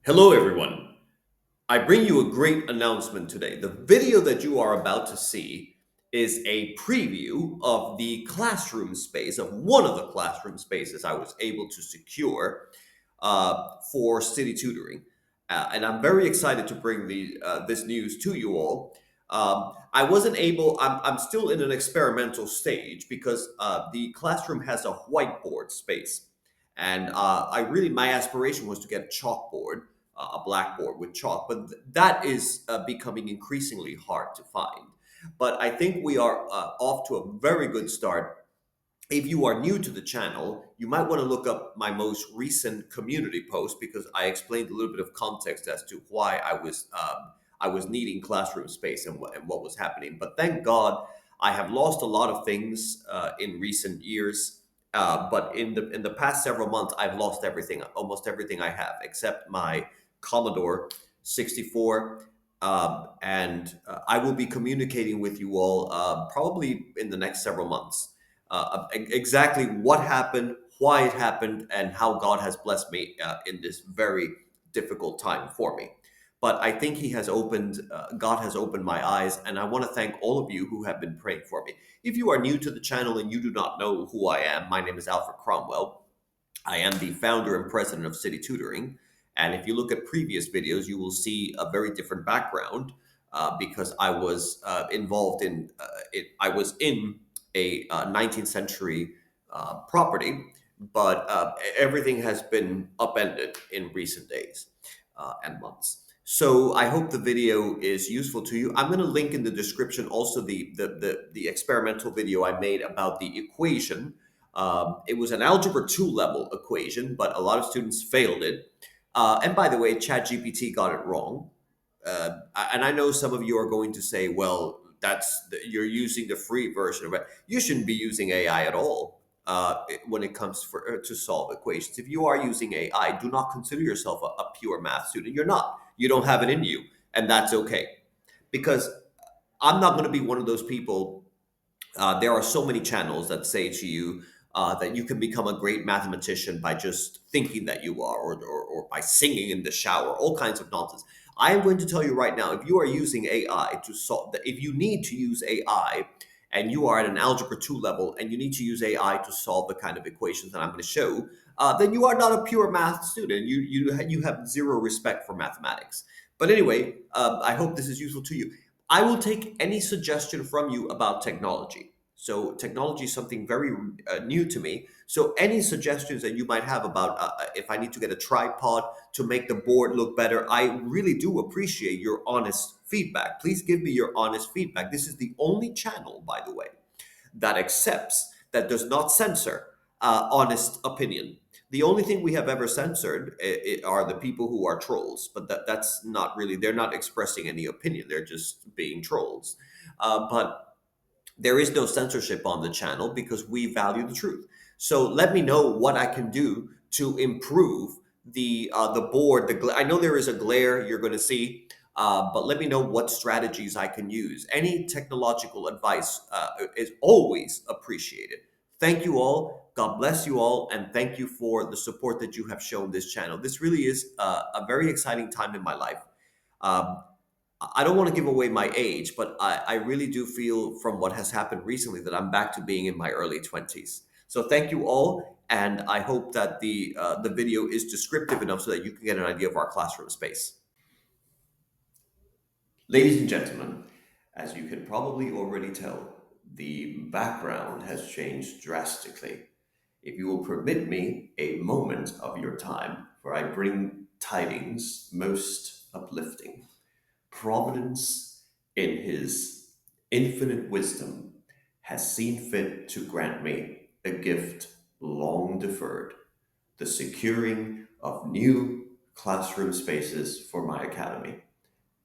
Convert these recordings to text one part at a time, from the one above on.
Hello, everyone. I bring you a great announcement today. The video that you are about to see is a preview of the classroom space, of one of the classroom spaces I was able to secure for City Tutoring. And I'm very excited to bring this news to you all. I wasn't able, I'm still in an experimental stage because the classroom has a whiteboard space. And my aspiration was to get a chalkboard, a blackboard with chalk, but that is becoming increasingly hard to find. But I think we are off to a very good start. If you are new to the channel, you might want to look up my most recent community post because I explained a little bit of context as to why I was needing classroom space and what was happening. But thank God, I have lost a lot of things in recent years. But in the past several months, I've lost everything, almost everything I have, except my Commodore 64. And I will be communicating with you all probably in the next several months exactly what happened, why it happened, and how God has blessed me in this very difficult time for me. But I think God has opened my eyes, and I want to thank all of you who have been praying for me. If you are new to the channel and you do not know who I am, my name is Alfred Cromwell. I am the founder and president of City Tutoring. And if you look at previous videos, you will see a very different background because I was involved in it. I was in a 19th century property, but everything has been upended in recent days and months. So I hope the video is useful to you. I'm going to link in the description also the experimental video I made about the equation. It was an algebra 2 level equation, but a lot of students failed it. And by the way, ChatGPT got it wrong. And I know some of you are going to say, well, you're using the free version of it. You shouldn't be using AI at all when it comes to solve equations. If you are using AI, do not consider yourself a pure math student. You're not. You don't have it in you, and that's okay. Because I'm not going to be one of those people. There are so many channels that say to you that you can become a great mathematician by just thinking that you are, or by singing in the shower, all kinds of nonsense. I am going to tell you right now, if you are using AI to solve, if you need to use AI and you are at an algebra 2 level and you need to use AI to solve the kind of equations that I'm going to show, then you are not a pure math student. You have zero respect for mathematics. But anyway, I hope this is useful to you. I will take any suggestion from you about technology. So technology is something very new to me. So any suggestions that you might have about if I need to get a tripod to make the board look better, I really do appreciate your honest feedback. Please give me your honest feedback. This is the only channel, by the way, that accepts, that does not censor honest opinion. The only thing we have ever censored are the people who are trolls, but that's not really, they're not expressing any opinion, they're just being trolls. But there is no censorship on the channel because we value the truth. So let me know what I can do to improve the board. I know there is a glare you're going to see, but let me know what strategies I can use. Any technological advice is always appreciated. Thank you all. God bless you all, and thank you for the support that you have shown this channel. This really is a very exciting time in my life. Um, I don't want to give away my age, but I really do feel from what has happened recently that I'm back to being in my early 20s. So thank you all, and I hope that the video is descriptive enough so that you can get an idea of our classroom space. Ladies and gentlemen, as you can probably already tell, the background has changed drastically. If you will permit me a moment of your time, for I bring tidings most uplifting. Providence, in his infinite wisdom, has seen fit to grant me a gift long deferred, the securing of new classroom spaces for my academy.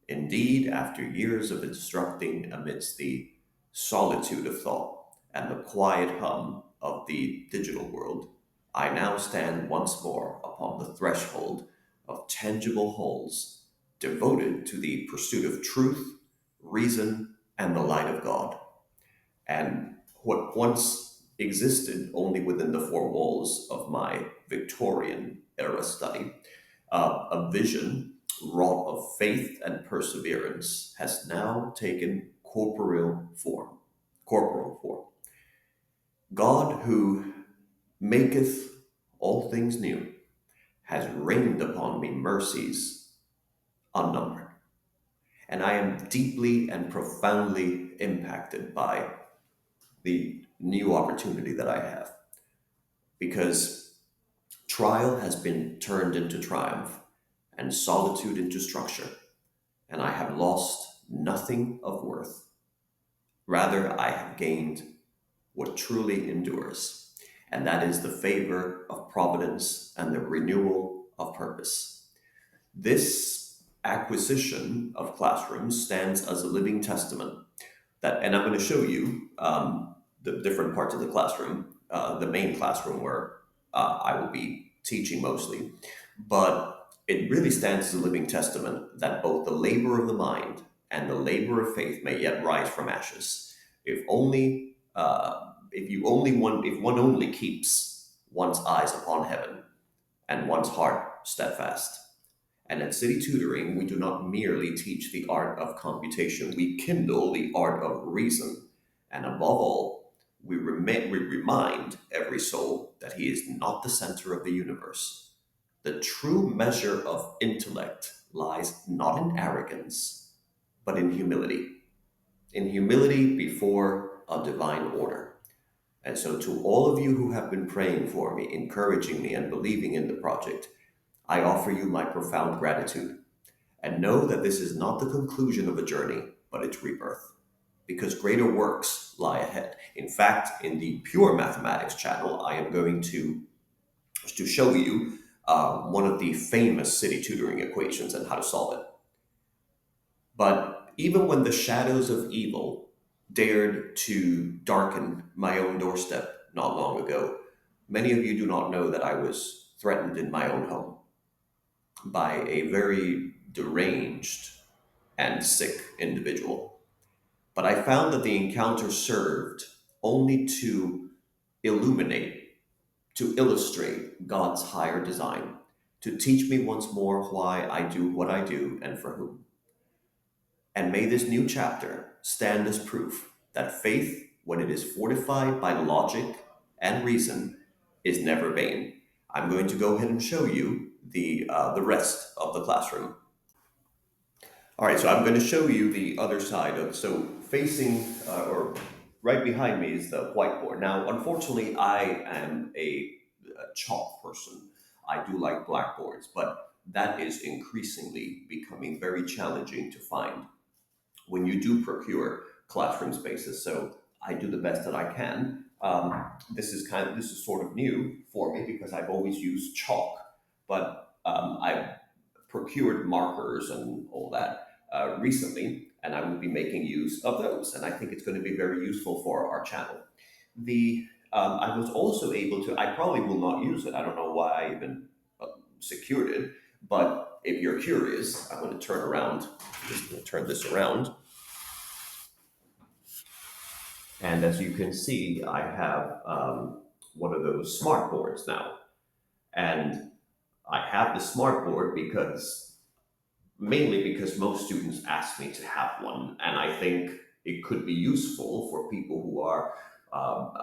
Indeed, after years of instructing amidst the solitude of thought and the quiet hum of the digital world, I now stand once more upon the threshold of tangible halls devoted to the pursuit of truth, reason, and the light of God. And what once existed only within the four walls of my Victorian era study A vision wrought of faith and perseverance has now taken corporeal form. Corporal form. God, who maketh all things new, has rained upon me mercies unnumbered. And I am deeply and profoundly impacted by the new opportunity that I have because trial has been turned into triumph and solitude into structure, and I have lost nothing of worth. Rather, I have gained what truly endures, and that is the favor of providence and the renewal of purpose. This acquisition of classrooms stands as a living testament that, and I'm going to show you the different parts of the classroom, the main classroom where I will be teaching mostly, but it really stands as a living testament that both the labor of the mind and the labor of faith may yet rise from ashes. If only, if one only keeps one's eyes upon heaven and one's heart steadfast. And at City Tutoring, we do not merely teach the art of computation, we kindle the art of reason. And above all, we remind every soul that he is not the center of the universe. The true measure of intellect lies not in arrogance, but in humility before a divine order. And so, to all of you who have been praying for me, encouraging me, and believing in the project, I offer you my profound gratitude. And know that this is not the conclusion of a journey, but its rebirth. Because greater works lie ahead. In fact, in the Pure Mathematics channel, I am going to show you one of the famous city tutoring equations and how to solve it. But even when the shadows of evil dared to darken my own doorstep not long ago, many of you do not know that I was threatened in my own home by a very deranged and sick individual. But I found that the encounter served only to illuminate, to illustrate God's higher design, to teach me once more why I do what I do and for whom. And may this new chapter stand as proof that faith, when it is fortified by logic and reason, is never vain. I'm going to go ahead and show you the rest of the classroom. All right, so I'm going to show you the other side of, so facing or right behind me is the whiteboard. Now, unfortunately, I am a chalk person. I do like blackboards, but that is increasingly becoming very challenging to find when you do procure classroom spaces. So I do the best that I can. This is sort of new for me because I've always used chalk, but I've procured markers and all that recently, and I will be making use of those. And I think it's going to be very useful for our channel. The I was also able to. I probably will not use it. I don't know why I even secured it. But if you're curious, I'm going to turn around. Just going to turn this around. And as you can see, I have one of those smart boards now. And I have the smart board mainly because most students ask me to have one. And I think it could be useful for people who are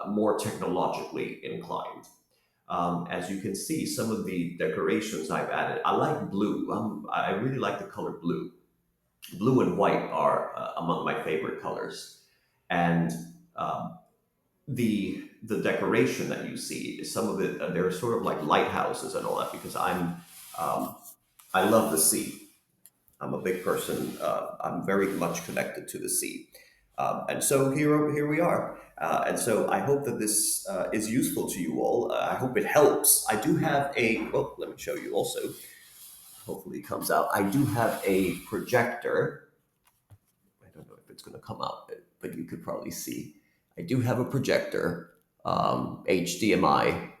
more technologically inclined. As you can see, some of the decorations I've added, I like blue. I really like the color blue. Blue and white are among my favorite colors. And the decoration that you see is some of it. They're sort of like lighthouses and all that because um, I love the sea. I'm a big person. I'm very much connected to the sea, and so here we are. And so I hope that this is useful to you all. I hope it helps. I do have a. Well, let me show you also. Hopefully, it comes out. I do have a projector. I don't know if it's going to come out, but you could probably see. I do have a projector, HDMI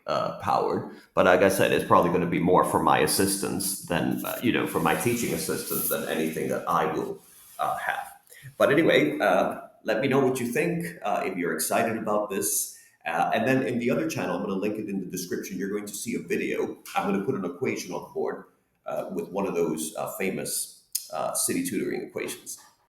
powered, but like I said, it's probably going to be more for my assistants than, for my teaching assistants than anything that I will have. But anyway, let me know what you think, if you're excited about this. And then in the other channel, I'm going to link it in the description. You're going to see a video. I'm going to put an equation on the board with one of those famous city tutoring equations.